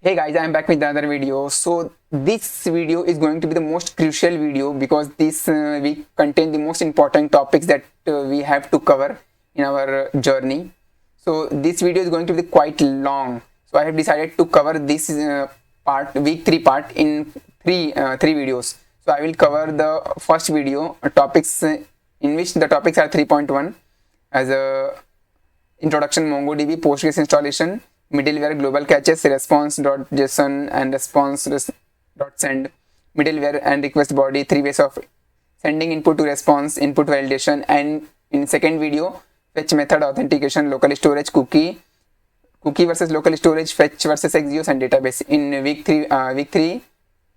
Hey guys, I am back with another video. So this video is going to be the most crucial video because this week contain the most important topics that we have to cover in our journey. So this video is going to be quite long. So I have decided to cover this week 3 part in three videos. So I will cover the first video topics in which the topics are 3.1 as a introduction MongoDB Postgres installation, middleware global caches, response.json and response.send, middleware and request body, 3 ways of sending input to response, input validation, and in second video, fetch method authentication, local storage, cookie versus local storage, fetch versus Axios, and database. In week 3,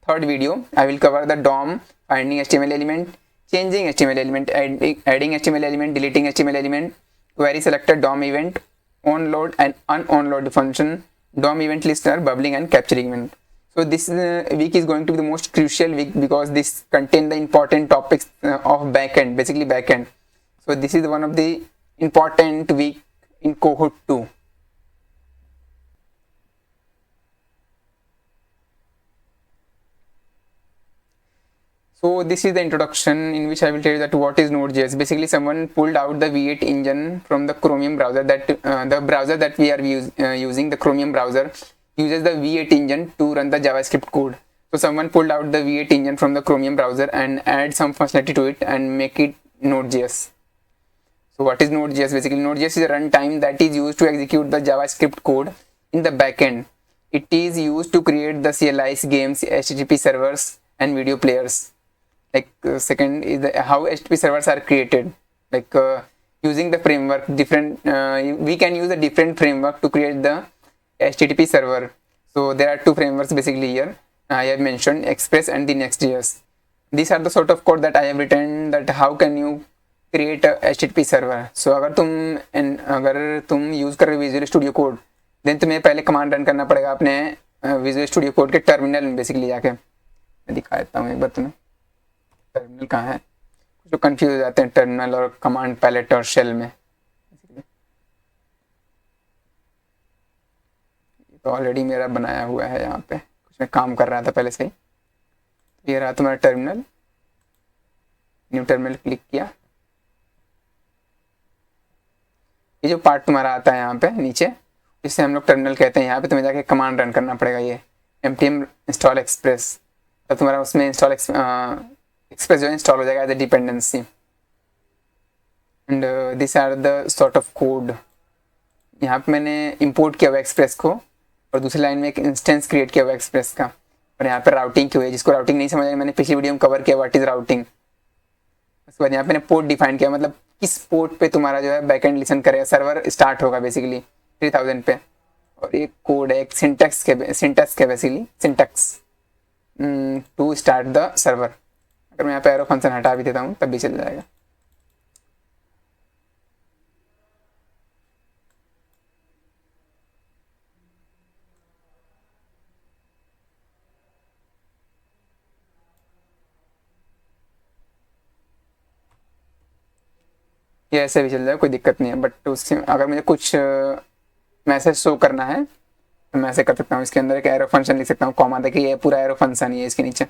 third video, I will cover the DOM, finding HTML element, changing HTML element, adding HTML element, deleting HTML element, query selector, DOM event, onload and unonload function, DOM event listener, bubbling and capturing event. So this week is going to be the most crucial week because this contain the important topics of backend, basically backend. So this is one of the important week in cohort 2. So this is the introduction in which I will tell you that what is Node.js. Basically, someone pulled out the V8 engine from the Chromium browser. That the browser that we are using, the Chromium browser, uses the V8 engine to run the JavaScript code. So someone pulled out the V8 engine from the Chromium browser and add some functionality to it and make it Node.js. So what is Node.js? Basically, Node.js is a runtime that is used to execute the JavaScript code in the backend. It is used to create the CLIs, games, HTTP servers, and video players. Second is how HTTP servers are created, using the framework we can use a different framework to create the HTTP server. So there are two frameworks basically here. I have mentioned Express and the Next.js. These are the sort of code that I have written that how can you create a HTTP server. So अगर तुम use कर रहे हो visual studio code, then तुम्हें पहले command run करना पड़ेगा अपने विजुअल स्टूडियो कोड के टर्मिनल में बेसिकली जाके. मैं दिखा देता हूँ एक बार तुम्हें. टर्मिनल कहाँ है? जो कंफ्यूज हो जाते हैं टर्मिनल और कमांड पैलेट और शेल में. तो ऑलरेडी मेरा बनाया हुआ है, यहाँ पे कुछ मैं काम कर रहा था पहले से ही. ये रहा तुम्हारा टर्मिनल. न्यू टर्मिनल क्लिक किया. ये जो पार्ट तुम्हारा आता है यहाँ पे नीचे, जिससे हम लोग टर्मिनल कहते हैं, यहाँ पे तुम्हें जाके कमांड रन करना पड़ेगा. ये npm install express, तो तुम्हारा उसमें इंस्टॉल एक्सप्रेस जो इंस्टॉल हो जाएगा as a dependency. And this are the sort of code. यहाँ पे मैंने इंपोर्ट किया हुआ एक्सप्रेस को और दूसरी लाइन में एक इंस्टेंस क्रिएट किया हुआ एक्सप्रेस का, और यहाँ पे राउटिंग की हुई है. जिसको राउटिंग नहीं समझ आएगा, मैंने पिछली वीडियो में कवर किया व्हाट इज राउटिंग. उसके बाद यहाँ पे मैंने पोर्ट डिफाइन किया, मतलब किस पोर्ट पे तुम्हारा जो है बैकएंड लिसन करेगा, सर्वर स्टार्ट होगा बेसिकली 3000 पे. और ये कोड है एक सिंटैक्स के basically syntax to start the server. अगर मैं यहाँ पे एरो फंक्शन हटा भी देता हूँ तब भी चल जाएगा. ये ऐसे भी चल जाएगा, कोई दिक्कत नहीं है. बट उससे अगर मुझे कुछ मैसेज शो करना है तो मैं ऐसे कर सकता हूँ. इसके अंदर एक एरो फंक्शन लिख सकता हूँ, कॉमा. देखिए ये पूरा एरो फंक्शन ही है इसके नीचे,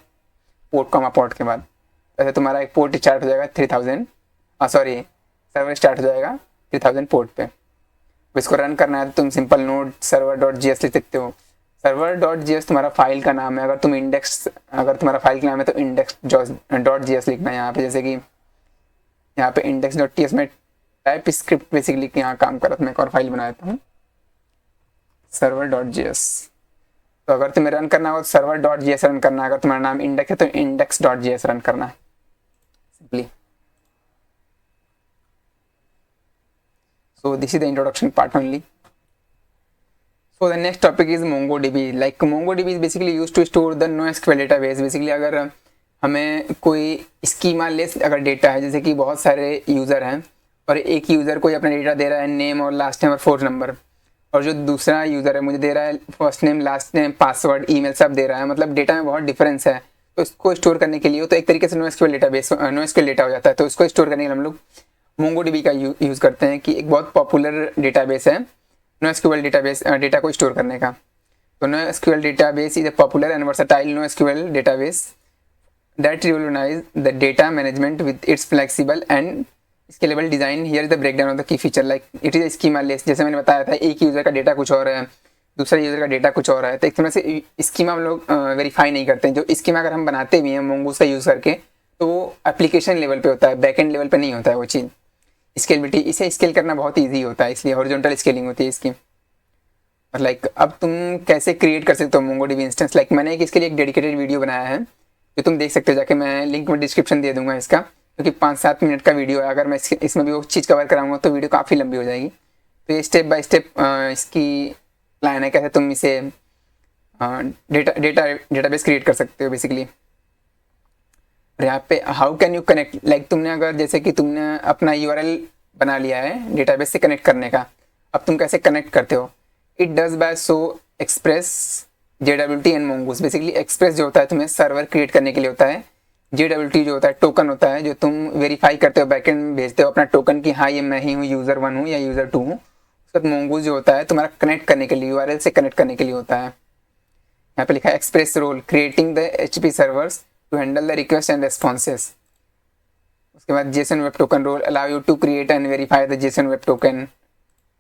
पोर्ट कॉमा पोर्ट के बाद. ऐसे तुम्हारा एक पोर्ट स्टार्ट हो जाएगा 3000, सर्वर स्टार्ट हो जाएगा 3000 पोर्ट पे. इसको रन करना है तो तुम सिंपल नोड server.js लिख सकते हो. server.js तुम्हारा फाइल का नाम है. अगर तुम्हारा फाइल का नाम है तो index.js लिखना है यहाँ पे. जैसे कि यहाँ पे index.ts में टाइप स्क्रिप्ट बेसिकली यहाँ काम कर रहा था. मैं एक और फाइल बना देता हूँ server.js. तो अगर तुम्हें रन करना हो तो server.js रन करना है. अगर तुम्हारा नाम इंडेक्स है तो index.js रन करना है simply. So this is the introduction part only. So the next topic is MongoDB. Like MongoDB is basically used to store the NoSQL database. Basically अगर हमें कोई स्कीमा लेस अगर डेटा है, जैसे कि बहुत सारे यूज़र हैं और एक यूज़र कोई अपना डेटा दे रहा है, नेम और लास्ट नेम और फोन नंबर, और जो दूसरा यूज़र है मुझे दे रहा है first name, last name, password, email सब दे रहा है. मतलब डेटा में बहुत डिफरेंस है. तो इसको स्टोर करने के लिए तो एक तरीके से NoSQL डेटा हो जाता है. तो इसको स्टोर करने के लिए हम लोग MongoDB का यूज़ करते हैं, कि एक बहुत पॉपुलर डेटाबेस है NoSQL डेटा को स्टोर करने का. तो NoSQL database is a popular and versatile NoSQL database that revolutionize the data management with its flexible and scalable design. Here is the breakdown of the key feature. Like it is a schema less. जैसे मैंने बताया था, एक user का data कुछ और है, दूसरा यूजर का डेटा कुछ और है, तो एक तरह से स्कीमा हम लोग वेरीफाई नहीं करते हैं. जो स्कीमा अगर हम बनाते भी हैं मोंगूस का यूज करके, तो वो एप्लीकेशन लेवल पे होता है, बैकएंड लेवल पे नहीं होता है वो चीज़. स्केलेबिलिटी, इसे स्केल करना बहुत ईजी होता है, इसलिए हॉरिजॉन्टल स्केलिंग होती है इसकी. और लाइक अब तुम कैसे क्रिएट कर सकते हो मोंगोडीबी इंस्टेंस. लाइक मैंने इसके लिए एक डेडिकेटेड वीडियो बनाया है जो तुम देख सकते हो जाके. मैं लिंक में डिस्क्रिप्शन दे दूंगा इसका, क्योंकि 5-7 मिनट का वीडियो है. अगर मैं इसमें भी वो चीज़ कवर कराऊंगा तो वीडियो काफ़ी लंबी हो जाएगी. तो ये स्टेप बाय स्टेप इसकी प्लान है कैसे तुम इसे डेटाबेस क्रिएट कर सकते हो बेसिकली. और यहाँ पे how can you connect. Like तुमने अगर जैसे कि तुमने अपना URL बना लिया है डेटाबेस से कनेक्ट करने का, अब तुम कैसे कनेक्ट करते हो. It does by so Express, JWT and Mongoose. Basically Express जो होता है तुम्हें सर्वर क्रिएट करने के लिए होता है. JWT जो होता है टोकन होता है, जो तुम वेरीफाई करते हो, बैकएंड भेजते हो अपना टोकन कि हाँ ये मैं ही हूँ, यूज़र 1 हूँ या यूज़र 2 हूँ. उसके बाद मोंगूस जो होता है तुम्हारा कनेक्ट करने के लिए, URL से कनेक्ट करने के लिए होता है. यहाँ पे लिखा है Express role creating the HTTP servers to handle the request and responses. उसके बाद JSON web token role allow you to create and verify the JSON web token.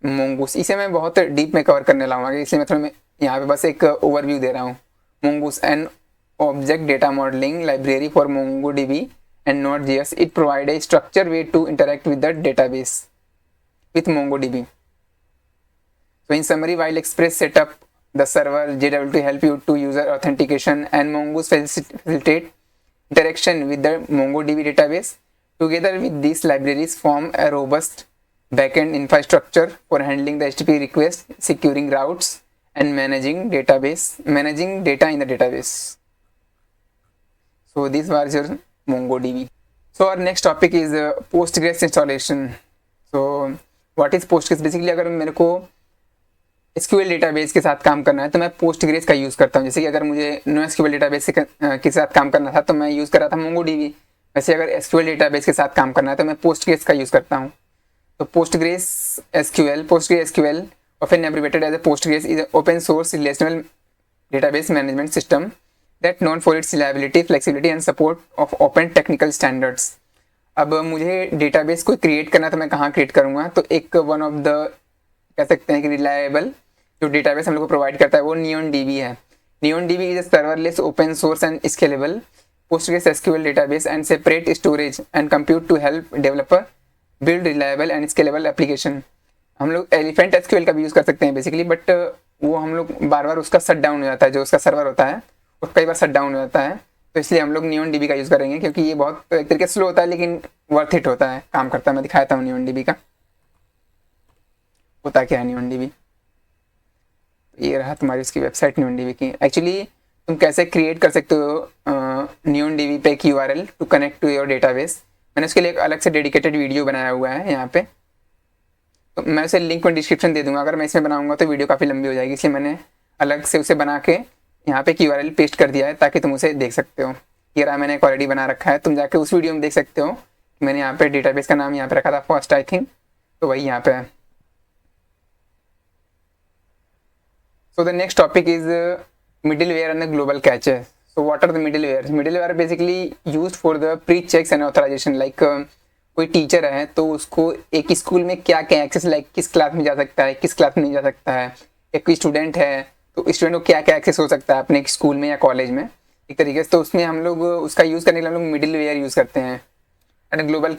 Mongoose इसे मैं बहुत डीप में कवर करने लाऊंगा, इसलिए मैं थोड़ा यहाँ पे बस एक ओवरव्यू दे रहा हूँ. मोंगूस and object data modelling library for MongoDB and Node.js. It provide a structured way to interact with the database with MongoDB. So in summary, while Express set up the server, JWT help you to user authentication and Mongoose facilitate interaction with the MongoDB database. Together with these libraries form a robust backend infrastructure for handling the HTTP requests, securing routes and managing data in the database. So this was your MongoDB. So our next topic is Postgres installation. So what is Postgres? Basically अगर मेरे को SQL database के साथ काम करना है तो मैं Postgres का यूज़ करता हूँ. जैसे कि अगर मुझे NoSQL डेटाबेस के साथ काम करना था तो मैं यूज़ कर रहा था MongoDB. वैसे अगर SQL डेटाबेस के साथ काम करना है तो मैं Postgres का यूज़ करता हूँ. तो Postgres SQL, often abbreviated as a Postgres, is an open source relational database management system that known for its reliability, flexibility and support of open technical standards. अब मुझे डेटाबेस को क्रिएट करना तो मैं कहाँ क्रिएट करूँगा, तो एक वन ऑफ द कह सकते हैं कि रिलायबल जो डेटाबेस हम लोग को प्रोवाइड करता है वो NeonDB है. NeonDB is a serverless open source and scalable Postgres SQL database and separate storage and compute to help developer build reliable and scalable application. हम लोग Elephant SQL का भी यूज़ कर सकते हैं बेसिकली, बट वो हम लोग बार बार उसका शट डाउन हो जाता है, जो उसका सर्वर होता है वो कई बार शट डाउन हो जाता है. तो इसलिए हम लोग NeonDB का यूज़ करेंगे, क्योंकि ये बहुत एक तरीके से स्लो होता है लेकिन वर्थ इट होता है, काम करता है. मैं दिखाया था NeonDB का होता क्या है NeonDB. ये रहा तुम्हारी उसकी वेबसाइट NeonDB की. एक्चुअली तुम कैसे क्रिएट कर सकते हो NeonDB पे एक URL to connect to your database. मैंने उसके लिए एक अलग से डेडिकेटेड वीडियो बनाया हुआ है यहाँ पे, तो मैं उसे लिंक में डिस्क्रिप्शन दे दूंगा. अगर मैं इसमें बनाऊंगा तो वीडियो काफ़ी लंबी हो जाएगी, इसलिए मैंने अलग से उसे बना के यहाँ पे एक URL पेस्ट कर दिया है ताकि तुम उसे देख सकते हो. ये रहा, मैंने एक ऑलरेडी बना रखा है, तुम जाके उस वीडियो में देख सकते हो. मैंने यहाँ पे डेटाबेस का नाम यहाँ पे रखा था फर्स्ट आई थिंक, तो वही यहाँ पे है. So the next topic is middleware and the global caches. So what are the middlewares? Middleware are basically used for the pre-checks and authorization. Like कोई टीचर है तो उसको एक स्कूल में क्या क्या एक्सेस, लाइक किस क्लास में जा सकता है, किस क्लास में नहीं जा सकता है. एक कोई स्टूडेंट है तो स्टूडेंट को क्या क्या एक्सेस हो सकता है अपने स्कूल में या कॉलेज में एक तरीके से. तो उसमें हम लोग उसका यूज़ करने के लिए हम लोग मिडलवेयर यूज़ करते हैं. And global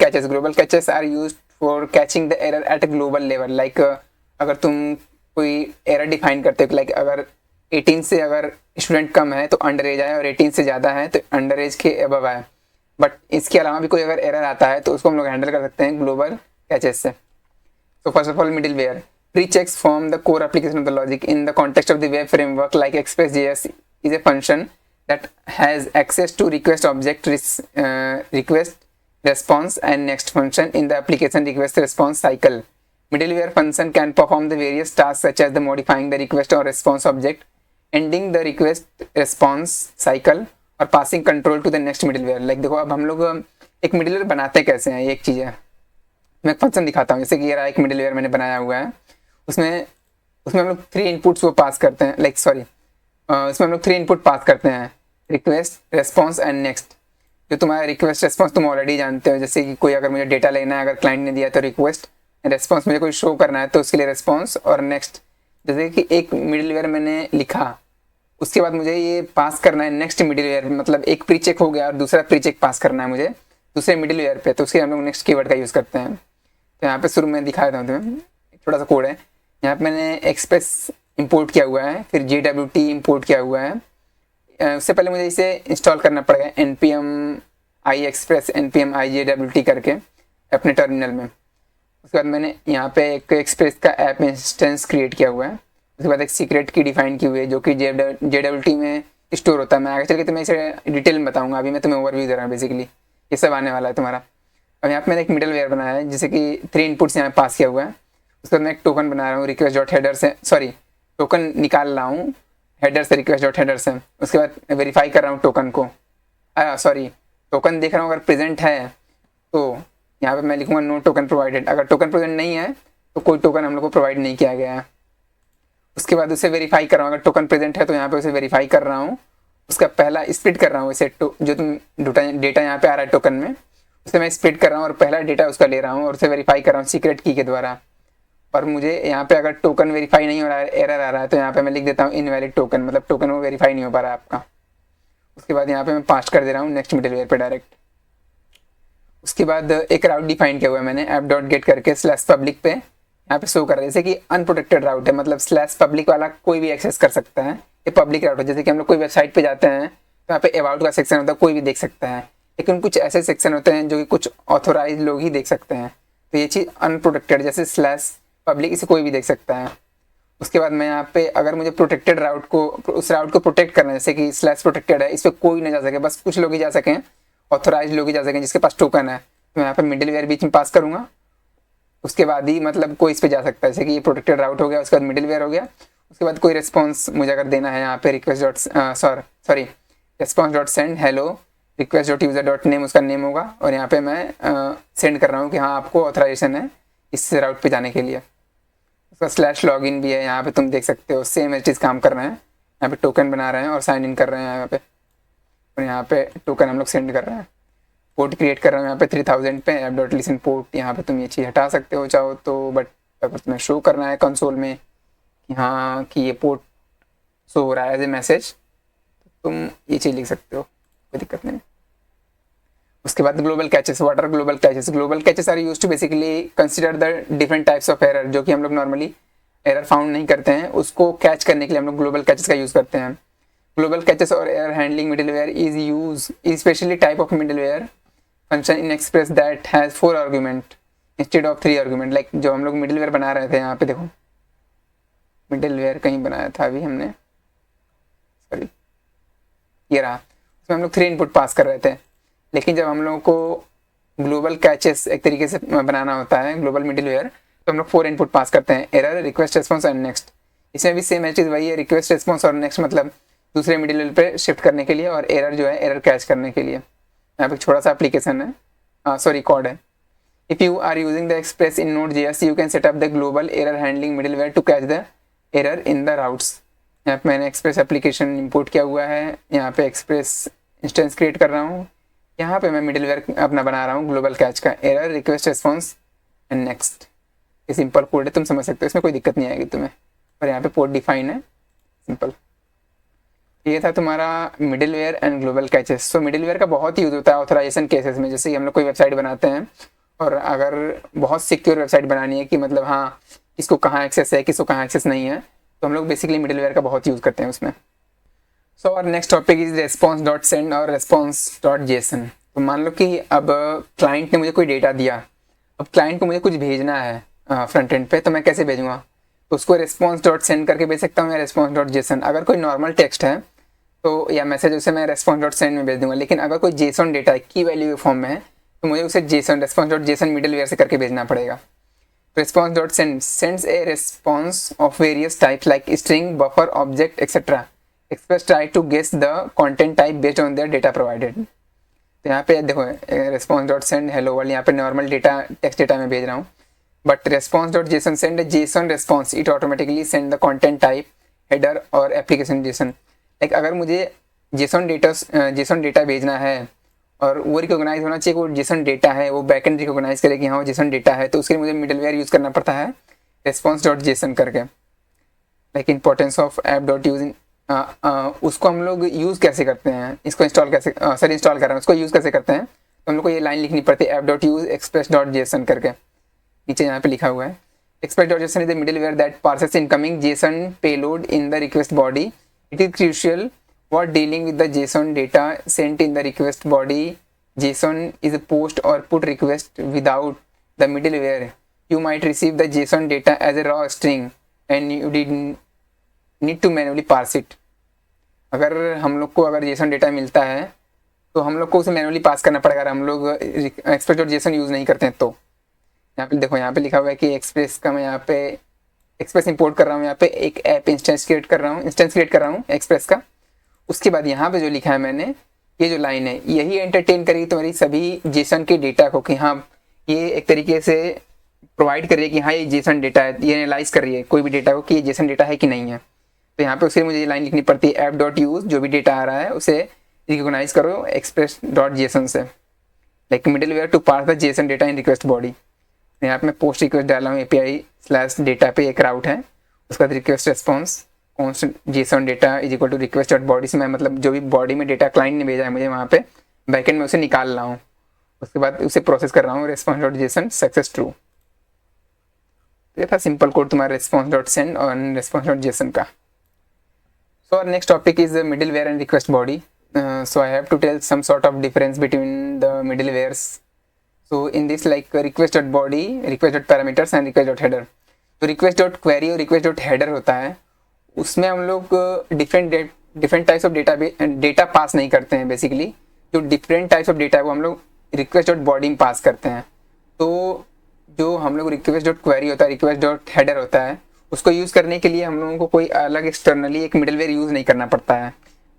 catches are use for catching the error at a global level. Like अगर तुम कोई एरर डिफाइन करते हो, लाइक अगर 18 से अगर स्टूडेंट कम है तो अंडर एज आए, और 18 से ज़्यादा है तो अंडर एज के अबव आए. बट इसके अलावा भी कोई अगर एरर आता है तो उसको हम लोग हैंडल कर सकते हैं ग्लोबल कैचेस से. So first of all, middleware pre-checks form the core application of the logic in the context of the web framework. Like Express.js is a function that has access to request object, request response and next function in the application request response cycle. Middleware function can perform the various tasks such as the modifying the request or response object, ending the request response cycle और passing control to the next middleware. Like देखो अब हम लोग एक middleware बनाते कैसे हैं, ये एक चीज़ है. मैं एक फंक्शन दिखाता हूँ. जैसे कि ये रहा एक मिडलवेयर मैंने बनाया हुआ है, उसमें हम लोग 3 इनपुट्स वो पास करते हैं. इसमें हम लोग 3 इनपुट पास करते हैं, रिक्वेस्ट, रेस्पॉन्स एंड नेक्स्ट। जो तुम्हारा रिक्वेस्ट रेस्पॉन्स तुम ऑलरेडी जानते हो, जैसे कि कोई अगर मुझे डेटा लेना है, अगर क्लाइंट ने दिया तो रिक्वेस्ट, रेस्पॉन्स मुझे कोई शो करना है तो उसके लिए रेस्पॉन्स, और नेक्स्ट जैसे कि एक मिडिलवेयर मैंने लिखा, उसके बाद मुझे ये पास करना है नेक्स्ट मिडिलवेयर, मतलब एक प्री चेक हो गया और दूसरा प्री चेक पास करना है मुझे दूसरे मिडिलवेयर पे, तो उसके हम लोग नेक्स्ट कीवर्ड का यूज़ करते हैं। तो यहाँ पे शुरू में दिखाया था तुम्हें, थोड़ा सा कोड है। यहाँ पे मैंने एक्सप्रेस इंपोर्ट किया हुआ है, फिर JWT इंपोर्ट किया हुआ है। उससे पहले मुझे इसे इंस्टॉल करना पड़ेगा npm i express npm i JWT करके अपने टर्मिनल में। उसके बाद मैंने यहाँ पे एक एक्सप्रेस का ऐप इंस्टेंस क्रिएट किया हुआ है। उसके बाद एक सीक्रेट की डिफाइन की हुई है जो कि JWT में स्टोर होता है। मैं आगे चल के तुम्हें इसे डिटेल में बताऊंगा, अभी मैं तुम्हें ओवरव्यू दे रहा हूँ। बेसिकली ये सब आने वाला है तुम्हारा। अब यहाँ पे मैंने एक मिडल वेयर बनाया है, जैसे कि 3 इनपुट्स यहाँ पास किया हुआ है। उसके बाद मैं एक टोकन बना रहा हूँ रिक्वेस्ट डॉट हेडर से, सॉरी टोकन निकाल रहा हूँ हेडर से, रिक्वेस्ट डॉट हेडर से। उसके बाद वेरीफाई कर रहा हूँ टोकन को, सॉरी टोकन देख रहा हूँ, अगर प्रेजेंट है तो यहाँ पे मैं लिखूंगा नो टोकन प्रोवाइडेड। अगर टोकन प्रेजेंट नहीं है तो कोई टोकन हम लोग को प्रोवाइड नहीं किया गया है। उसके बाद उसे वेरीफाई कर रहा हूँ, अगर टोकन प्रेजेंट है तो यहाँ पे उसे वेरीफाई कर रहा हूँ। उसका पहला स्प्लिट कर रहा हूँ इसे, जो तुम डेटा यहाँ पे आ रहा है टोकन में, उसे मैं स्प्लिट कर रहा हूँ और पहला डेटा उसका ले रहा हूँ और उसे वेरीफाई कर रहा हूँ सीक्रेट की के द्वारा। और मुझे यहाँ पे अगर टोकन वेरीफाई नहीं हो रहा है, एरर आ रहा है, तो यहाँ पे मैं लिख देता हूँ इनवैलिड टोकन, मतलब टोकन वो वेरीफाई नहीं हो पा रहा है आपका। उसके बाद यहाँ पे मैं पास कर दे रहा हूँ नेक्स्ट मिडलवेयर पे डायरेक्ट। उसके बाद एक राउट डिफाइन किया हुआ है मैंने ऐप डॉट गेट करके स्लैश पब्लिक पे यहाँ पे शो कर रहा है, जैसे कि अनप्रोटेक्टेड राउट है, मतलब स्लैश पब्लिक वाला कोई भी एक्सेस कर सकता है। ये पब्लिक राउट है, जैसे कि हम लोग कोई वेबसाइट पे जाते हैं तो यहाँ पे अबाउट का सेक्शन होता है, कोई भी देख सकता है। लेकिन कुछ ऐसे सेक्शन होते हैं जो कि कुछ ऑथोराइज लोग ही देख सकते हैं, तो ये चीज़ अनप्रोटेक्टेड, जैसे स्लैश पब्लिक, इसे कोई भी देख सकता है। उसके बाद मैं यहाँ पे अगर मुझे प्रोटेक्टेड राउट को, उस राउट को प्रोटेक्ट करना है, जैसे कि स्लैश प्रोटेक्टेड है, इस पर कोई ना जा सके, बस कुछ लोग ही जा सकें, ऑथोराइज लोग ही जा सकें जिसके पास टोकन है, तो मैं यहाँ पे मिडिलवेयर बीच में पास करूँगा। उसके बाद ही मतलब कोई इस पर जा सकता है, जैसे कि ये प्रोटेक्टेड राउट हो गया, उसके बाद मिडिलवेयर हो गया। उसके बाद कोई रिस्पॉन्स मुझे अगर देना है यहाँ पे request dot sorry response dot send hello request dot user dot name, उसका नेम होगा, और यहाँ पे मैं सेंड कर रहा हूँ कि हाँ आपको ऑथराइजेशन है इस राउट पे जाने के लिए। उसका स्लैश लॉगिन भी है, यहाँ पे तुम देख सकते हो सेम एज चीज़ काम कर रहे हैं। यहाँ पे टोकन बना रहे हैं और साइन इन कर रहे हैं यहाँ पे, और यहाँ पे टोकन हम लोग सेंड कर रहे हैं। पोर्ट क्रिएट कर रहा हूँ यहाँ पे 3000 पे ऐप डॉट लिसन पोर्ट। यहाँ पे तुम ये चीज़ हटा सकते हो चाहो तो, बट अगर तुम्हें शो करना है कंसोल में कि हाँ कि ये पोर्ट शो हो रहा है एज ए मैसेज, तो तुम ये चीज़ लिख सकते हो, कोई दिक्कत नहीं। उसके बाद global catches, what are global catches? Global catches are used to basically consider the different types of error, जो कि हम लोग नॉर्मली एरर फाउंड नहीं करते हैं, उसको कैच करने के लिए हम लोग ग्लोबल कैचेस का यूज़ करते हैं। ग्लोबल कैचेस और error handling middleware is use specially type of middleware function Inn Express that has 4 argument instead of 3 argument. Like जो हम लोग मिडलवेयर बना रहे थे, यहाँ पे देखो मिडलवेयर कहीं बनाया था अभी हमने, सॉरी ये रहा, उसमें हम लोग 3 इनपुट पास कर रहे थे। लेकिन जब हम लोगों को ग्लोबल कैचेस एक तरीके से बनाना होता है, ग्लोबल मिडलवेयर, तो हम लोग 4 इनपुट पास करते हैं, error, request response and next. इसमें भी सेम है चीज़, वही है, रिक्वेस्ट रेस्पॉन्स और नेक्स्ट मतलब दूसरे मिडलवेयर पे शिफ्ट करने के लिए, और एरर जो है एरर कैच करने के लिए। यहाँ पे छोटा सा एप्लीकेशन है, सॉरी कोड है। If you are using the Express in Node.js you can set up the global error handling middleware to catch the error in the routes. यहाँ पे मैंने एक्सप्रेस एप्लीकेशन इंपोर्ट किया हुआ है, यहाँ पे एक्सप्रेस इंस्टेंस क्रिएट कर रहा हूँ, यहाँ पे मैं मिडलवेयर अपना बना रहा हूँ ग्लोबल कैच का, error, request response and next. ये सिंपल कोड है, तुम समझ सकते हो, इसमें कोई दिक्कत नहीं आएगी तुम्हें। और यहाँ पे पोर्ट डिफाइन है, सिंपल। ये था तुम्हारा middleware and global catches. So middleware का बहुत यूज होता है ऑथराइजेशन केसेस में, जैसे कि हम लोग कोई वेबसाइट बनाते हैं और अगर बहुत सिक्योर वेबसाइट बनानी है कि मतलब हाँ किसको कहाँ एक्सेस है, किसको कहाँ एक्सेस नहीं है, तो हम लोग बेसिकली मिडलवेयर का बहुत यूज़ करते हैं उसमें। सो और next topic is response dot send और रेस्पॉन्स डॉट जेसन। तो मान लो कि अब क्लाइंट ने मुझे कोई डेटा दिया, अब क्लाइंट को मुझे कुछ भेजना है फ्रंट एंड पे, तो मैं कैसे भेजूँगा? तो उसको रेस्पॉन्स डॉट सेंड करके भेज सकता हूँ या रेस्पॉन्स डॉट जेसन। अगर कोई नॉर्मल टेक्स्ट है तो या मैसेज, उसे मैं रेस्पॉन्स डॉट सेंड में भेज दूंगा। लेकिन अगर कोई जेसन डेटा है, की वैल्यू के फॉर्म में है, तो मुझे उसे JSON response dot JSON middleware से करके भेजना पड़ेगा। Response dot send sends a response of various types like string, buffer, object etcetera. Express try to guess the content type based on their data provided. तो यहाँ पे देखो response dot send hello world, यहाँ पे normal data text data में भेज रहा हूँ, but response dot Jason send Jason response, it automatically send the content type, header और एप्लीकेशन जेसन। लाइक अगर मुझे जेसन डेटा भेजना है और वो रिकॉग्नाइज होना चाहिए, वो जेसन डेटा है, वो बैकएंड रिकॉग्नाइज करे कि हाँ वो जेसन डेटा है, तो उसके लिए मुझे मिडलवेयर यूज़ करना पड़ता है response.json करके। Like importance of app dot use, उसको हम लोग यूज़ कैसे करते हैं, इसको इंस्टॉल कैसे इंस्टॉल कर रहे हैं, उसको यूज़ कैसे करते हैं, तो हम लोग को ये लाइन लिखनी पड़ती है ऐप डॉट यूज express.json करके। नीचे यहाँ पे लिखा हुआ है express.json is the middleware that parses incoming JSON payload in the request body. It is crucial for dealing with the JSON data sent in the request body. JSON is a post or put request without the middleware. You might receive the JSON data as a raw string and you need to manually parse it. अगर हम लोग को अगर JSON data मिलता है तो हम लोग को उसे मैनुअली पास करना पड़ेगा, अगर हम लोग express.json यूज़ नहीं करते हैं तो। यहाँ पे देखो, यहाँ पे लिखा हुआ है कि एक्सप्रेस का मैं यहाँ पे एक्सप्रेस इंपोर्ट कर रहा हूँ, यहाँ पे एक ऐप इंस्टेंस क्रिएट कर रहा हूँ एक्सप्रेस का। उसके बाद यहाँ पे जो लिखा है मैंने, ये जो लाइन है यही एंटरटेन करेगी तुम्हारी सभी जेसन के डेटा को कि हाँ ये एक तरीके से प्रोवाइड कर रही है कि हाँ ये जेसन डेटा है, ये एनालाइज कर रही है कोई भी डेटा को कि ये जेसन डेटा है कि नहीं है। तो यहाँ पे उसके लिए मुझे ये लाइन लिखनी पड़ती है ऐप डॉट यूज, जो भी डेटा आ रहा है उसे रिकॉग्नाइज करो express.json से, like middleware to pass the JSON data in request body. यहाँ पे मैं पोस्ट रिक्वेस्ट डाला हूँ API/डेटा पे एक राउट है, उसके बाद request response constant JSON data is equal to request dot body से मैं मतलब जो भी बॉडी में डेटा क्लाइंट ने भेजा है मुझे वहाँ पे बैकएंड में उसे निकाल रहा हूँ, उसके बाद उसे प्रोसेस कर रहा हूँ response.json सक्सेस ट्रू। तो ये था सिंपल कोड तुम्हारा response.send और response.json का। So our next topic is middleware and request body. So I have to tell some sort of difference between the middlewares. So in this like request.body, request.parameters and request.header. तो request.query और request.header होता है, उसमें हम लोग different types of data pass नहीं करते हैं। बेसिकली जो डिफरेंट टाइप्स ऑफ डेटा है वो हम लोग request.body में पास करते हैं। तो जो हम लोग request.query होता है, request.header होता है, उसको यूज़ करने के लिए हम लोगों को कोई अलग एक्सटर्नली एक मिडलवेयर यूज़ नहीं करना पड़ता है।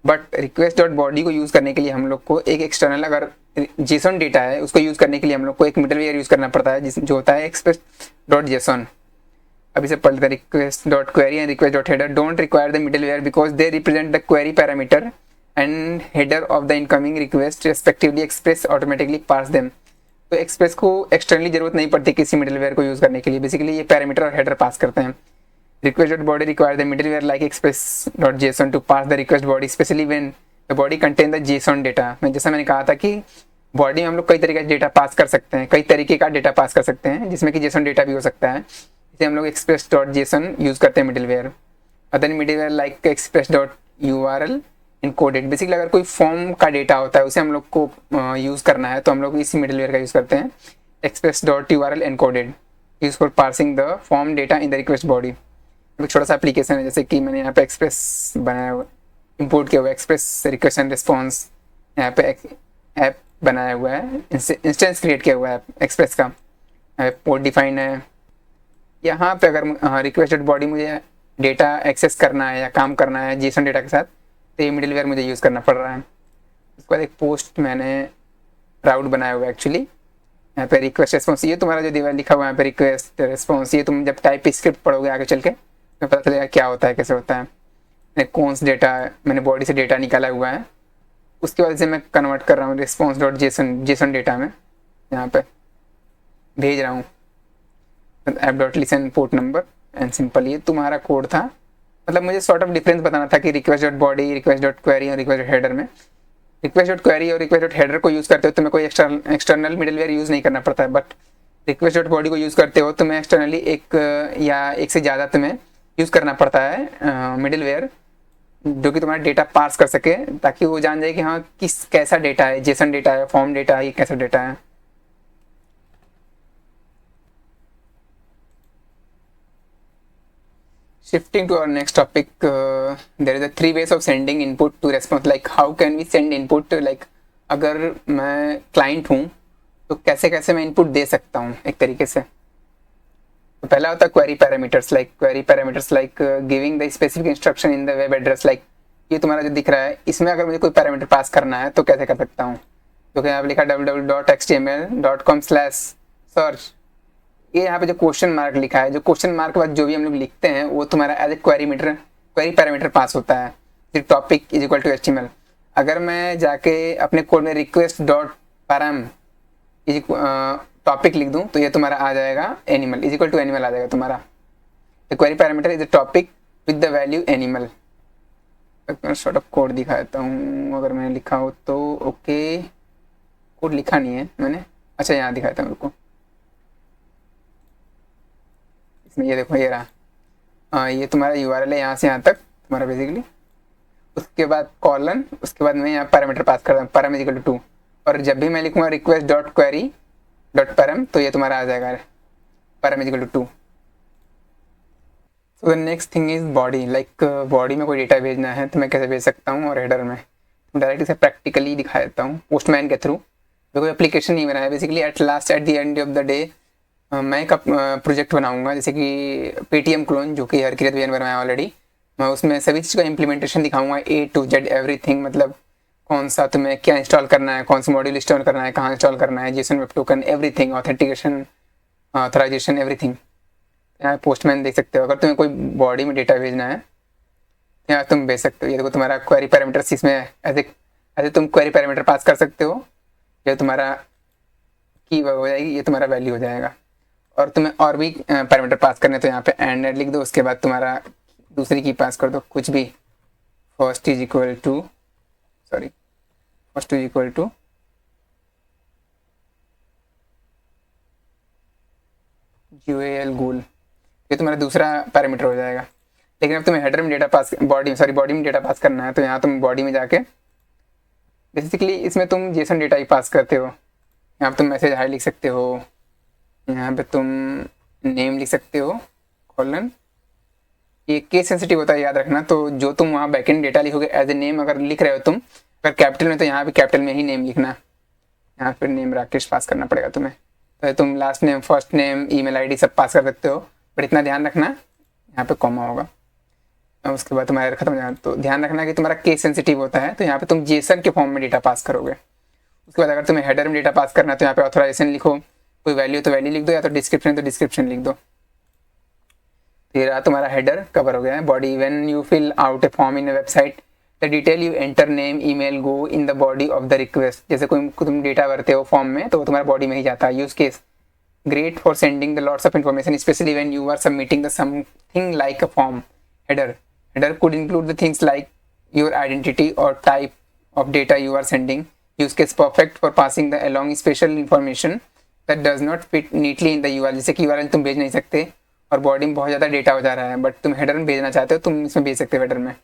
बट request.body को यूज़ करने के लिए हम लोग को एक एक्सटर्नल अगर जेसन डेटा है उसको यूज़ करने के लिए हम लोग को एक मिडलवेयर यूज़ करना पड़ता है जो होता है express.json। अब इसे पढ़ लेते हैं। request.query and request.header don't require the middleware because they represent the query parameter and header of the incoming request respectively express automatically pass them. तो एक्सप्रेस को एक्सटर्नली जरूरत नहीं पड़ती किसी मिडलवेयर को यूज़ करने के लिए, बेसिकली ये पैरामीटर और हेडर पास करते हैं। request.body require the middleware like express.json to pass the request body especially when the body contain the JSON data। मैं जैसा मैंने कहा था कि बॉडी में हम लोग कई तरीके का डेटा पास कर सकते हैं, कई तरीके का डेटा पास कर सकते हैं जिसमें कि JSON डेटा भी हो सकता है, इसे हम लोग express.json यूज़ करते हैं middleware. Other middleware like express.url encoded, basically अगर कोई फॉर्म का डेटा होता है उसे हम लोग को यूज़ करना है तो हम लोग इसी मिडलवेयर का यूज़ करते हैं express.url encoded use for parsing the form data in the request body. एक छोटा सा एप्लीकेशन है, जैसे कि मैंने यहाँ पे एक्सप्रेस बनाया हुआ, इंपोर्ट किया हुआ एक्सप्रेस रिक्वेस्ट एंड रिस्पॉन्स, यहाँ पे ऐप बनाया हुआ है, इंस्टेंस क्रिएट किया हुआ है एक्सप्रेस का, पोर्ट डिफाइन है। यहाँ पे अगर रिक्वेस्टेड बॉडी मुझे डेटा एक्सेस करना है या काम करना है जेसन डेटा के साथ तो ये मिडलवेयर मुझे यूज़ करना पड़ रहा है। उसके बाद एक पोस्ट मैंने राउट बनाया हुआ है एक्चुअली, यहाँ पे रिक्वेस्ट रिस्पॉन्स, ये तुम्हारा जो दीवार लिखा हुआ है यहाँ पे रिक्वेस्ट रिस्पॉन्स, ये तुम जब टाइप स्क्रिप्ट पढ़ोगे आगे चल के तो पता चलेगा क्या होता है कैसे होता है। कौन सा डेटा मैंने बॉडी से डेटा निकाला हुआ है, उसके बाद से मैं कन्वर्ट कर रहा हूँ response.json डेटा में, यहाँ पे भेज रहा हूँ app.listen port number and simple. ये तुम्हारा कोड था, मतलब मुझे सॉर्ट ऑफ डिफरेंस बताना था कि request.body, request.query और request.header में। request.query और request.header को यूज़ करते हो तुम्हें कोई एक्सटर्नल मिडलवेयर यूज़ नहीं करना पड़ता है, बट request.body को यूज़ करते हो तुम्हें एक्सटर्नली एक या एक से ज़्यादा तुम्हें यूज़ करना पड़ता है मिडलवेयर, जो कि तुम्हारा डेटा पार्स कर सके ताकि वो जान जाए कि हाँ कैसा डेटा है, जेसन डेटा है, फॉर्म डेटा है, ये कैसा डेटा है। Shifting to our next topic, there is a 3 ways of sending input to response. Like how can we send input? Like अगर मैं क्लाइंट हूँ तो कैसे कैसे मैं इनपुट दे सकता हूँ एक तरीके से। तो पहला होता है query parameters, like giving the specific instruction in the web address. Like ये तुम्हारा जो दिख रहा है इसमें अगर मुझे कोई पैरामीटर पास करना है तो कैसे कर सकता हूँ, तो यहाँ पे लिखा www.html.com/search, ये यहाँ पे जो क्वेश्चन मार्क लिखा है, जो क्वेश्चन मार्क के बाद जो भी हम लोग लिखते हैं वो तुम्हारा as a query parameter pass होता है। Topic is equal to HTML। अगर मैं जाके अपने कोड में रिक्वेस्ट डॉट पैराम टॉपिक लिख दूं तो ये तुम्हारा आ जाएगा animal is equal to animal आ जाएगा तुम्हारा। The query parameter is the topic with the value animal. Short of code दिखा देता हूँ अगर मैंने लिखा हो तो। ओके, कोड लिखा नहीं है मैंने, अच्छा यहाँ दिखाता हूँ रुको। इसमें ये देखो ये रहा, ये तुम्हारा URL है यहाँ से यहाँ तक तुम्हारा बेसिकली। उसके बाद कॉलन, उसके बाद मैं यहाँ पैरामीटर पास करता हूँ पैराम इज इक्वल टू 2, और जब भी मैं लिखूँगा request dot query dot param तो ये तुम्हारा आ जाएगा param is equal to 2। So the next thing is body. Like body में कोई डेटा भेजना है तो मैं कैसे भेज सकता हूँ, और हेडर में डायरेक्ट इसे प्रैक्टिकली दिखा देता हूँ पोस्टमैन के थ्रू। मैं कोई एप्लीकेशन नहीं बनाया basically. At the end of the day मैं एक प्रोजेक्ट बनाऊंगा जैसे कि पेटीएम क्लोन, जो कि हरकिरत भैया ने बनाया ऑलरेडी। मैं उसमें सभी चीज़ का इम्प्लीमेंटेशन दिखाऊंगा, A to Z एवरीथिंग। मतलब कौन सा तुम्हें क्या इंस्टॉल करना है, कौन सा मॉड्यूल इंस्टॉल करना है, कहाँ इंस्टॉल करना है, JSON web token everything, authentication, authorisation everything. यहाँ पोस्टमैन देख सकते हो। अगर तुम्हें कोई बॉडी में डेटा भेजना है तो यहाँ तुम भेज सकते हो। ये देखो तुम्हारा क्वेरी पैरामीटर्स इसमें ऐसे तुम क्वेरी पैरामीटर पास कर सकते हो। ये तुम्हारा की हो जाएगी, ये तुम्हारा वैल्यू हो जाएगा। और तुम्हें और भी पैरामीटर पास करने तो यहाँ पे एंड लिख दो। उसके बाद तुम्हारा दूसरी की पास कर दो कुछ भी। First is equal to GUL गूल, ये तुम्हारा दूसरा पैरामीटर हो जाएगा। लेकिन अब तुम्हें हेडर में डेटा पास बॉडी में डेटा पास करना है तो यहाँ तुम बॉडी में जाके बेसिकली इसमें तुम जेसन डेटा ही पास करते हो। यहाँ पे तुम मैसेज हाई लिख सकते हो, यहाँ पे तुम नेम लिख सकते हो कॉलन। ये केस सेंसिटिव होता है याद रखना। तो जो तुम वहाँ बैकएंड डेटा लिखोगे एज ए नेम अगर लिख रहे हो तुम, अगर कैपिटल में तो यहाँ पे कैपिटल में ही नेम लिखना। यहाँ पे नेम राकेश पास करना पड़ेगा तुम्हें। तो तुम last name, first name, email ID सब पास कर सकते हो, बट इतना ध्यान रखना यहाँ पे कॉमा होगा। उसके बाद तुम्हारा खत्म हो जाएगा। तो ध्यान रखना कि तुम्हारा केस सेंसिटिव होता है तो यहाँ पे तुम जेसन के फॉर्म में डेटा पास करोगे। उसके बाद अगर तुम्हें हेडर में डेटा पास करना है तो यहाँ पे ऑथराइजेशन लिखो, कोई वैल्यू तो वैल्यू लिख दो, या तो डिस्क्रिप्शन लिख दो। फिर तुम्हारा हेडर कवर हो गया है। Body, when you fill out a form in a website the detail you enter name email go in the body of the request. जैसे कोई तुम डेटा भरते हो फॉर्म में तो वो तुम्हारा बॉडी में ही जाता है। Use case great for sending the lots of information specially when you are submitting the something like a form. Header could include the things like your identity or type of data you are sending. Use case perfect for passing the along special information that does not fit neatly in the URL। जैसे कि URL तुम भेज नहीं सकते और body में बहुत ज़्यादा डेटा हो जा रहा है, बट तुम हेडर में भेजना चाहते हो, तुम इसमें भेज सकते हो हेडर में।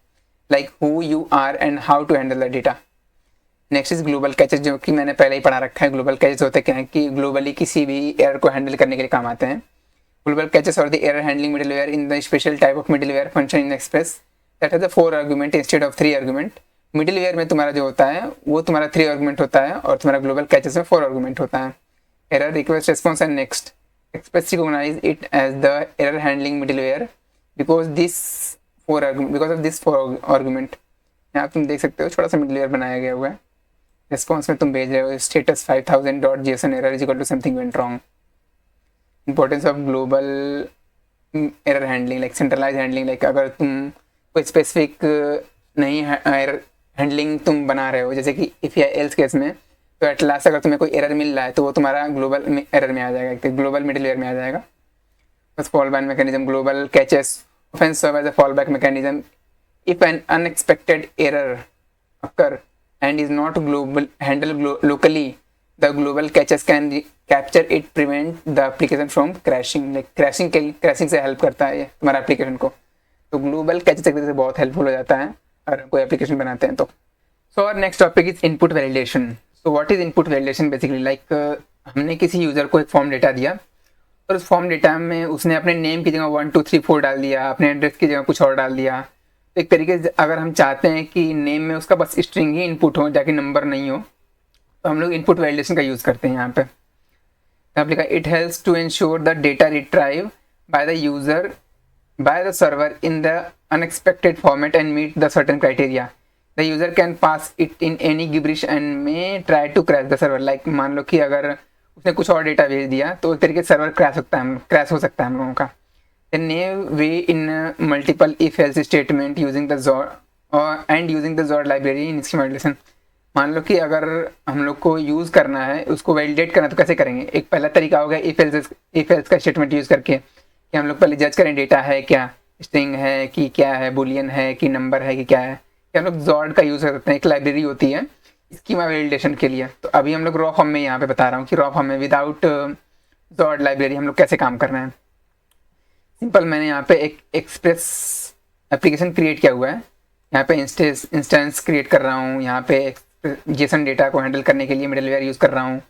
Like who you are and how to handle the data। Next is global catches, जो कि मैंने पहले ही पढ़ा रखा है। ग्लोबल कैचेस होते क्या है कि ग्लोबली किसी भी एरर को हैंडल करने के लिए काम आते हैं। Global catches are the error handling middleware in the special type of middleware function in Express that has a 4 argument instead of 3 argument। Middleware में तुम्हारा जो होता है वो तुम्हारा 3 आर्गुमेंट होता है और तुम्हारा ग्लोबल कैचेस में 4 आर्गुमेंट होता है। Error, request, response and next. Express recognise it as the error handling middleware because of this 4 argument. यहाँ तुम देख सकते हो छोटा सा मिडिलवेयर बनाया गया हुआ है। रिस्पॉन्स में तुम भेज रहे हो status 5000.json error is equal to something went wrong. Importance of global error handling, like centralise handling. Like अगर तुम कोई स्पेसिफिक नहीं एरर हैंडलिंग तुम बना रहे हो, जैसे कि इफ या एल्स केस में, तो एट लास्ट अगर तुम्हें कोई एरर मिल रहा है तो वो तुम्हारा ग्लोबल एरर में आ जाएगा, ग्लोबल मिडिलवेयर में आ जाएगा। बस fall back mechanism, global catches often serve as a fall back mechanism if an unexpected error occur and is not global handle locally the global catches can capture it, prevent the application from crashing। like crashing से help करता है ये तुम्हारा application को। तो global catches एक तरह से बहुत हेल्पफुल हो जाता है अगर कोई एप्लीकेशन बनाते हैं तो। सो और next topic is input validation. So what is input validation basically, like हमने किसी यूजर को एक फॉर्म डेटा दिया और उस फॉर्म डेटा में उसने अपने नेम की जगह 1 2 3 4 डाल दिया, अपने एड्रेस की जगह कुछ और डाल दिया। तो एक तरीके से अगर हम चाहते हैं कि नेम में उसका बस स्ट्रिंग ही इनपुट हो जाके नंबर नहीं हो, तो हम लोग इनपुट वैलिडेशन का यूज़ करते हैं यहाँ पे। लिखा it helps to ensure the data retrieve by the user by the server in the unexpected format and meet the certain criteria. The user can pass it in any gibberish and may try to crash the server. Like मान लो कि अगर उसने कुछ और data भेज दिया तो एक तरीके से सर्वर क्रैश हो सकता है हम लोगों का। Way in multiple if else statement using the और and using the Zod library in schema validation. मान लो कि अगर हम लोग को यूज़ करना है, उसको वैलिडेट करना, तो कैसे करेंगे? एक पहला तरीका होगा इफ एल्स का स्टेटमेंट यूज़ करके, कि हम लोग पहले जज करें डेटा है क्या, स्ट्रिंग है कि क्या है, बुलियन है कि नंबर है कि क्या है। कि हम लोग जॉर्ड का यूज़ कर सकते हैं, एक लाइब्रेरी होती है स्कीमा वैलिडेशन के लिए। तो अभी हम लोग रॉ फॉर्म में यहाँ पे बता रहा हूँ कि रॉ फॉर्म में विदाउट जॉर्ड लाइब्रेरी हम लोग कैसे काम करना है। सिंपल, मैंने यहाँ पे एक एक्सप्रेस एप्लीकेशन क्रिएट किया हुआ है। यहाँ पे इंस्टेंस क्रिएट कर रहा हूँ, यहाँ पे जेसन डेटा को हैंडल करने के लिए मिडलवेयर यूज़ कर रहा हूँ।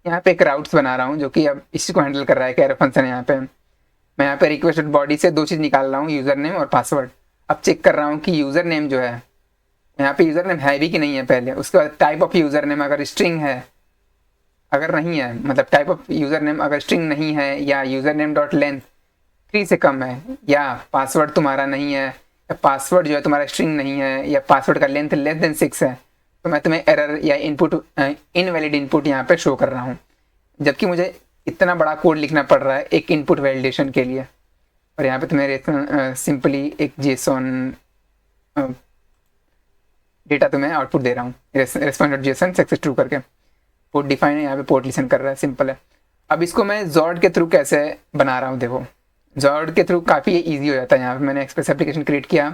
यहाँ पे एक राउट्स बना रहा हूँ जो कि अब इसी को हैंडल कर रहा है, कैर फंक्शन है। यहाँ पे मैं यहाँ पे रिक्वेस्ट बॉडी से दो चीज़ निकाल रहा हूँ, यूज़र नेम और पासवर्ड। अब चेक कर रहा हूँ कि यूज़र नेम जो है, यहाँ पे यूज़र नेम है भी कि नहीं है पहले। उसके बाद टाइप ऑफ यूज़र नेम अगर स्ट्रिंग है, अगर नहीं है, मतलब टाइप ऑफ यूज़र नेम अगर स्ट्रिंग नहीं है, या यूज़र नेम डॉट लेंथ 3 से कम है, या पासवर्ड तुम्हारा नहीं है, या पासवर्ड जो है तुम्हारा स्ट्रिंग नहीं है, या पासवर्ड का लेंथ लेस देन 6 है, तो मैं तुम्हें एरर या इनपुट इनवैलिड इनपुट यहाँ पे शो कर रहा हूँ। जबकि मुझे इतना बड़ा कोड लिखना पड़ रहा है एक इनपुट वैलिडेशन के लिए, और यहाँ पे तुम्हें सिंपली एक जेसन डेटा तुम्हें आउटपुट दे रहा हूँ, response dot Jason success true करके। पोर्ट डिफाइन है, यहाँ पे पोर्ट लिसन कर रहा है, सिंपल है। अब इसको मैं जॉर्ड के थ्रू कैसे बना रहा हूँ, देखो जॉर्ड के थ्रू काफ़ी ईजी हो जाता है। यहाँ पे मैंने एक्सप्रेस एप्लीकेशन क्रिएट किया,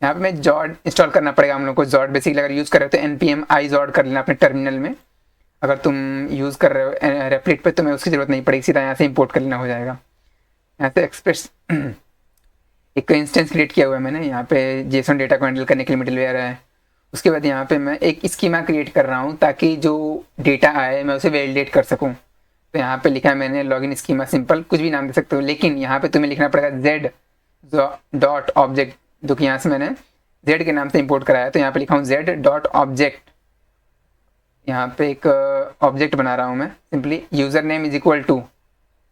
यहाँ पे मैं जॉर्ड इंस्टॉल करना पड़ेगा हम लोग को। जॉर्ड बेसिकली अगर यूज़ कर रहे हो तो npm i जॉर्ड कर लेना अपने टर्मिनल में। अगर तुम यूज़ कर रहे हो रेपलिट पे तो मैं उसकी ज़रूरत नहीं पड़ेगी, सीधा यहाँ से इंपोर्ट कर लेना हो जाएगा। यहाँ से एक्सप्रेस एक इंस्टेंस क्रिएट किया हुआ है मैंने, यहाँ पे जेसन डेटा को हैंडल करने के लिए मिडलवेयर है। उसके बाद यहाँ पे मैं एक स्कीमा क्रिएट कर रहा हूँ ताकि जो डेटा आए मैं उसे वैलिडेट कर सकूँ। तो यहाँ पे लिखा है मैंने लॉगिन स्कीमा, सिंपल कुछ भी नाम दे सकते हो, लेकिन यहाँ पे तुम्हें लिखना पड़ेगा z डॉट ऑब्जेक्ट, जो कि यहाँ से मैंने z के नाम से इंपोर्ट कराया है। तो यहाँ पे लिखा हूँ z डॉट ऑब्जेक्ट। यहाँ पे एक ऑब्जेक्ट बना रहा हूँ मैं, simply user name is equal to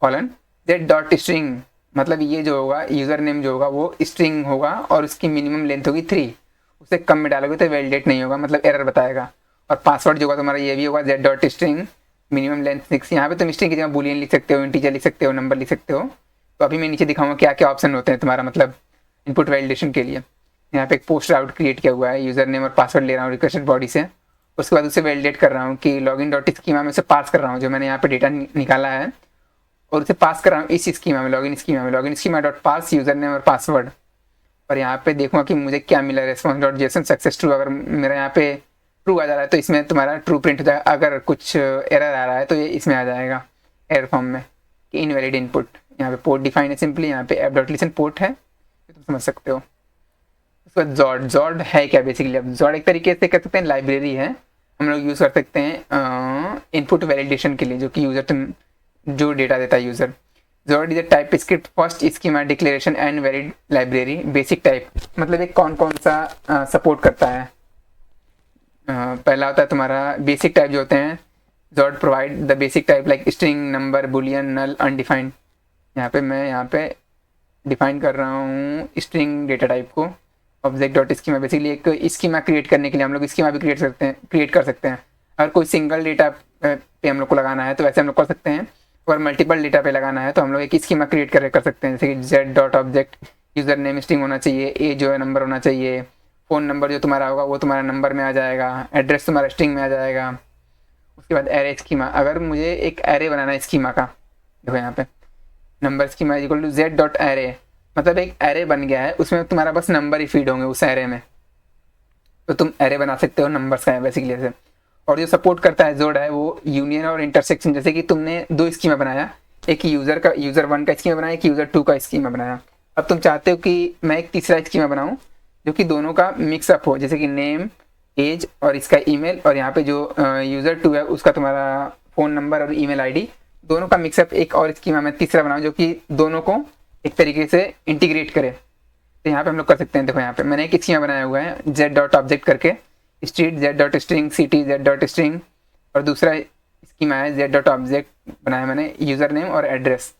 colon z dot string, मतलब ये जो होगा यूज़र नेम जो होगा वो स्ट्रिंग होगा और उसकी मिनिमम लेंथ होगी 3। उससे कम में डालोगे तो वैलिडेट नहीं होगा, मतलब एरर बताएगा। और पासवर्ड जो होगा तुम्हारा ये भी होगा z dot string, minimum length 6। यहाँ पे तुम स्ट्रिंग की जगह बुलियन लिख सकते हो, इंटीजर लिख सकते हो, नंबर लिख सकते हो। तो अभी मैं नीचे दिखाऊंगा क्या क्या ऑप्शन होते हैं तुम्हारा मतलब इनपुट वैलिडेशन के लिए। यहाँ पे एक पोस्ट राउट क्रिएट किया हुआ है, यूज़र नेम और पासवर्ड ले रहा हूँ रिक्वेस्टेड बॉडी से। उसके बाद उसे वैलिडेट कर रहा हूँ कि लॉगिन डॉट स्कीमा में उसे पास कर रहा हूँ, जो मैंने यहाँ पे डेटा निकाला है, और उसे पास कर रहा हूँ इस स्कीमा में, लॉगिन स्कीमा डॉट पास यूज़र नेम और पासवर्ड। और यहाँ पे देखूँगा कि मुझे क्या मिला, response dot Jason success true. अगर मेरा यहाँ पे ट्रू आ जा रहा है तो इसमें तुम्हारा ट्रू प्रिंट हो जाएगा। अगर कुछ एरर आ रहा है तो ये इसमें आ जाएगा एरर फॉर्म में कि इनवैलिड इनपुट। यहाँ पे पोर्ट डिफाइन है, सिंपली यहाँ पे ऐप डॉट लिसन पोर्ट है, तुम समझ सकते हो। उसके बाद जॉर्ड है क्या बेसिकली? अब जॉर्ड एक तरीके से कह सकते हैं लाइब्रेरी है, हम लोग यूज़ कर सकते हैं इनपुट वैलिडेशन के लिए, जो कि यूज़र तुम जो डेटा देता है user. Zod is a TypeScript first schema declaration and valid library. Basic type मतलब एक कौन कौन सा सपोर्ट करता है। पहला होता है तुम्हारा बेसिक टाइप जो होते हैं, Zod provide the basic type like string, number, boolean, null, undefined. यहाँ पे डिफाइन कर रहा हूँ स्ट्रिंग डेटा टाइप को। ऑब्जेक्ट डॉट स्कीमा बेसिकली एक स्कीमा क्रिएट करने के लिए हम लोग स्कीमा भी क्रिएट कर सकते हैं। अगर कोई सिंगल डेटा पे हम लोग को लगाना है तो वैसे हम लोग कर सकते हैं, और मल्टीपल डेटा पे लगाना है तो हम लोग एक स्कीमा क्रिएट कर सकते हैं, जैसे कि z dot object user name string होना चाहिए, ए जो है नंबर होना चाहिए, फ़ोन नंबर जो तुम्हारा होगा वो तुम्हारा नंबर में आ जाएगा, एड्रेस तुम्हारा स्ट्रिंग में आ जाएगा। उसके बाद एरे स्कीमा, अगर मुझे एक एरे बनाना है स्कीमा का, देखो यहाँ पे number schema is equal to z dot array, मतलब एक एरे बन गया है, उसमें तुम्हारा बस नंबर ही फीड होंगे उस एरे में, तो तुम एरे बना सकते हो नंबर्स का है बेसिकली ऐसे। और जो सपोर्ट करता है जोड़ है वो यूनियन और इंटरसेक्शन, जैसे कि तुमने दो स्कीमा बनाया, एक यूज़र 1 का स्कीमा बनाया, एक यूज़र 2 का स्कीमा बनाया। अब तुम चाहते हो कि मैं एक तीसरा स्कीमा बनाऊं जो कि दोनों का मिक्सअप हो, जैसे कि नेम, एज और इसका ईमेल, और यहाँ पे जो यूज़र 2 है उसका तुम्हारा फ़ोन नंबर और ईमेल आईडी, दोनों का मिक्सअप एक और स्कीमा मैं तीसरा बनाऊं जो कि दोनों को एक तरीके से इंटीग्रेट करे। तो यहाँ पे हम लोग कर सकते हैं। देखो यहाँ पे मैंने एक स्कीमा बनाया हुआ है z डॉट ऑब्जेक्ट करके, street z dot string, city z dot string, और दूसरा स्कीमा है z डॉट ऑब्जेक्ट बनाया मैंने यूज़र नेम और एड्रेस,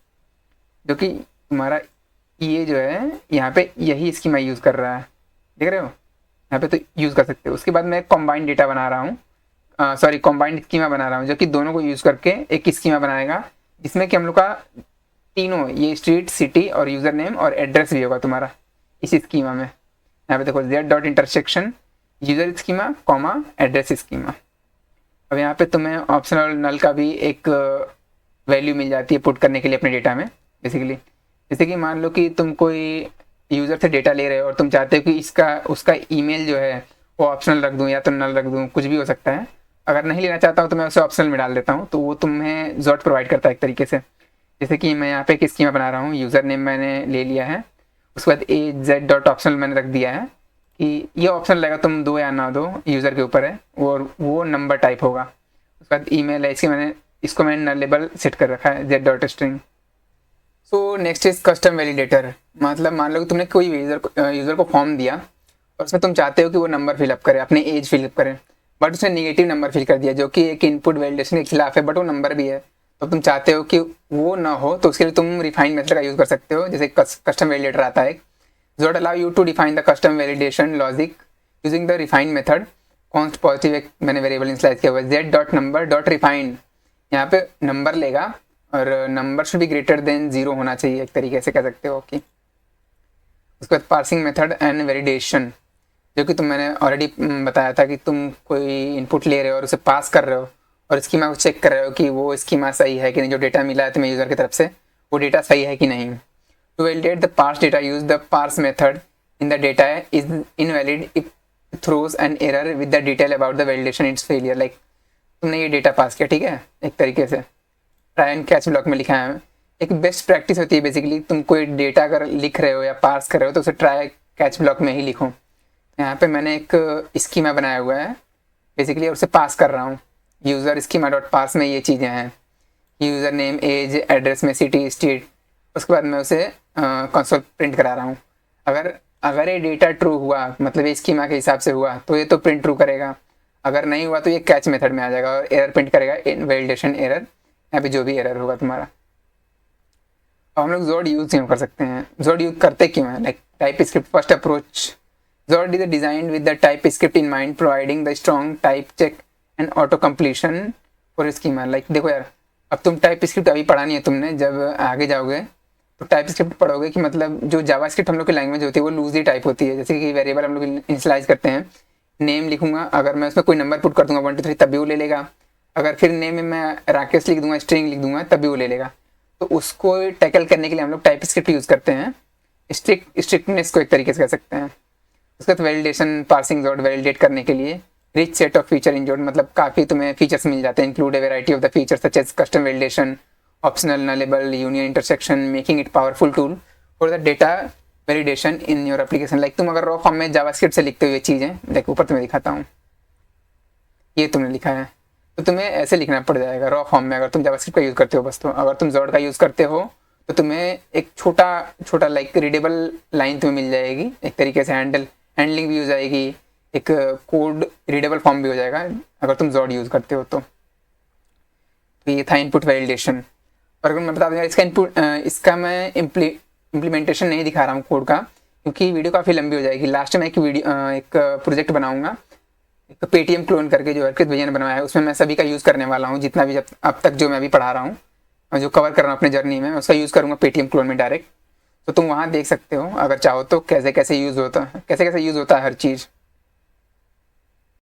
जो कि तुम्हारा ये जो है यहाँ पे यही स्कीमा यूज़ कर रहा है, देख रहे हो यहाँ पे, तो यूज़ कर सकते हो। उसके बाद मैं कॉम्बाइंड डेटा बना रहा हूँ, कॉम्बाइंड स्कीमा बना रहा हूँ, जो कि दोनों को यूज़ करके एक स्कीमा बनाएगा, जिसमें कि हम लोग का तीनों ये स्ट्रीट, सिटी और यूज़र नेम और एड्रेस भी होगा तुम्हारा इस स्कीमा में। यहाँ पे देखो z dot intersection user schema comma address schema. अब यहाँ पे तुम्हें ऑप्शनल नल का भी एक वैल्यू मिल जाती है पुट करने के लिए अपने डेटा में। बेसिकली जैसे कि मान लो कि तुम कोई यूज़र से डेटा ले रहे हो और तुम चाहते हो कि उसका ईमेल जो है वो ऑप्शनल रख दूँ या तो नल रख दूँ, कुछ भी हो सकता है। अगर नहीं लेना चाहता हूँ तो मैं उसे ऑप्शनल में डाल देता हूँ, तो वो तुम्हें जॉट प्रोवाइड करता है एक तरीके से। जैसे कि मैं यहाँ पे एक स्कीमा बना रहा हूँ, यूज़र नेम मैंने ले लिया है, उसके बाद AZ डॉट ऑप्शनल मैंने रख दिया है कि ये ऑप्शनल रहेगा, तुम दो या ना दो यूज़र के ऊपर है, और वो नंबर टाइप होगा। उसके बाद ईमेल है, इसको मैंने नल लेबल सेट कर रखा है z dot string. So next is custom validator. मतलब मान लो कि तुमने कोई यूज़र को फॉर्म दिया और उसमें तुम चाहते हो कि वो नंबर फिलअप करे, अपनी एज फिलअप करे, बट उसने निगेटिव नंबर फिल कर दिया जो कि एक इनपुट वैलिडेशन के खिलाफ है, बट वो नंबर भी है। तो तुम चाहते हो कि वो ना हो, तो उसके लिए तुम रिफाइन मेथड का यूज़ कर सकते हो। जैसे कस्टम वैलिडेटर आता है, जो allow you to define the custom validation logic using the refine method. Const positive एक मैंने वेरिएबल इनिशियलाइज किया हुआ है, z dot number dot refined. यहाँ पे नंबर लेगा और number should be greater than 0 होना चाहिए, एक तरीके से कह सकते हो कि। उसके बाद पार्सिंग मेथड एंड वैलिडेशन, जो कि मैंने ऑलरेडी बताया था कि तुम कोई इनपुट ले रहे हो और उसे पास कर रहे हो और स्कीमा को चेक कर रहे हो कि वो स्कीमा सही है कि नहीं, जो डेटा मिला है तुम्हें यूज़र की तरफ से वो डेटा सही है कि नहीं। To validate the parse data use the parse method in the data is invalid if throws an error with the detail about the validation its failure. Like तुमने ये डेटा पास किया, ठीक है, एक तरीके से ट्राई एंड कैच ब्लॉक में लिखा है। एक बेस्ट प्रैक्टिस होती है बेसिकली, तुम कोई डेटा अगर लिख रहे हो या पार्स कर रहे हो तो उसे ट्राई कैच ब्लॉक में ही लिखो। यहाँ पे मैंने एक स्कीमा बनाया हुआ है बेसिकली और उसे पास कर रहा हूँ। यूज़र स्कीमा डॉट पास में ये चीज़ें हैं, यूज़र नेम, एज, एड्रेस में सिटी, स्टेट। उसके बाद मैं उसे कंसोल प्रिंट करा रहा हूँ। अगर ये डेटा ट्रू हुआ, मतलब ये स्कीमा के हिसाब से हुआ, तो ये तो प्रिंट ट्रू करेगा। अगर नहीं हुआ तो ये कैच मेथड में आ जाएगा और एरर प्रिंट करेगा, वैलिडेशन एरर, यहाँ पे जो भी एरर होगा तुम्हारा। अब हम लोग जोड यूज क्यों कर सकते हैं, जोड यूज करते क्यों हैं? Like type script first approach. Zord is designed with the TypeScript in mind, providing the strong type check and auto completion for schema. Like देखो यार, अब तुम TypeScript अभी पढ़ा नहीं है तुमने, जब आगे जाओगे तो TypeScript पढ़ोगे कि मतलब जो जावास्क्रिप्ट हम लोग की लैंग्वेज होती है वो लूजली टाइप होती है। जैसे कि वेरिएबल हम लोग इनिशियलाइज करते हैं, नेम लिखूंगा, अगर मैं उसमें कोई नंबर पुट कर दूंगा 1 2 3 तब भी वो ले लेगा। अगर फिर नेम में मैं राकेश लिख दूंगा, स्ट्रिंग लिख दूंगा, तब भी वो ले लेगा। तो उसको टैकल करने के लिए हम लोग TypeScript यूज़ करते हैं, स्ट्रिक्टनेस को एक तरीके से कह सकते हैं। उसके बाद वैलिडेशन, पार्सिंग जोड वैलिडेट करने के लिए rich set of feature in Zod, मतलब काफ़ी तुम्हें फीचर्स मिल जाते हैं। Include a variety of the features such as custom validation, optional nullable, union intersection, making it powerful tool for the data validation in your application. Like तुम अगर raw form में JavaScript से लिखते हो ये चीज़ें, लाइक ऊपर तुम्हें दिखाता हूँ, ये तुमने लिखा है, तो तुम्हें ऐसे लिखना पड़ जाएगा रॉ फॉर्म में अगर तुम जावास्क्रिप्ट का यूज़ करते हो बस। तो अगर तुम जोड का यूज़ करते हो तो तुम्हें एक छोटा लाइक रीडेबल लाइन तुम्हें मिल जाएगी, एक तरीके से हैंडलिंग भी हो जाएगी, एक कोड रीडेबल फॉर्म भी हो जाएगा अगर तुम जोड यूज़ करते हो तो। ये था इनपुट वैलिडेशन। और अगर मैं बता दूँ इसका मैं इम्प्लीमेंटेशन नहीं दिखा रहा हूँ कोड का, क्योंकि वीडियो काफ़ी लंबी हो जाएगी। लास्ट में एक प्रोजेक्ट बनाऊँगा, एक पेटीएम क्लोन करके जो अर्पित भैया ने बनवाया है, उसमें मैं सभी का यूज़ करने वाला हूँ, जितना भी अब तक जो मैं अभी पढ़ा रहा हूँ, जो कवर कर रहा हूँ अपने जर्नी में, उसका यूज़ करूँगा पेटीएम क्लोन में डायरेक्ट। तो तुम वहाँ देख सकते हो अगर चाहो तो कैसे कैसे यूज़ होता है हर चीज़।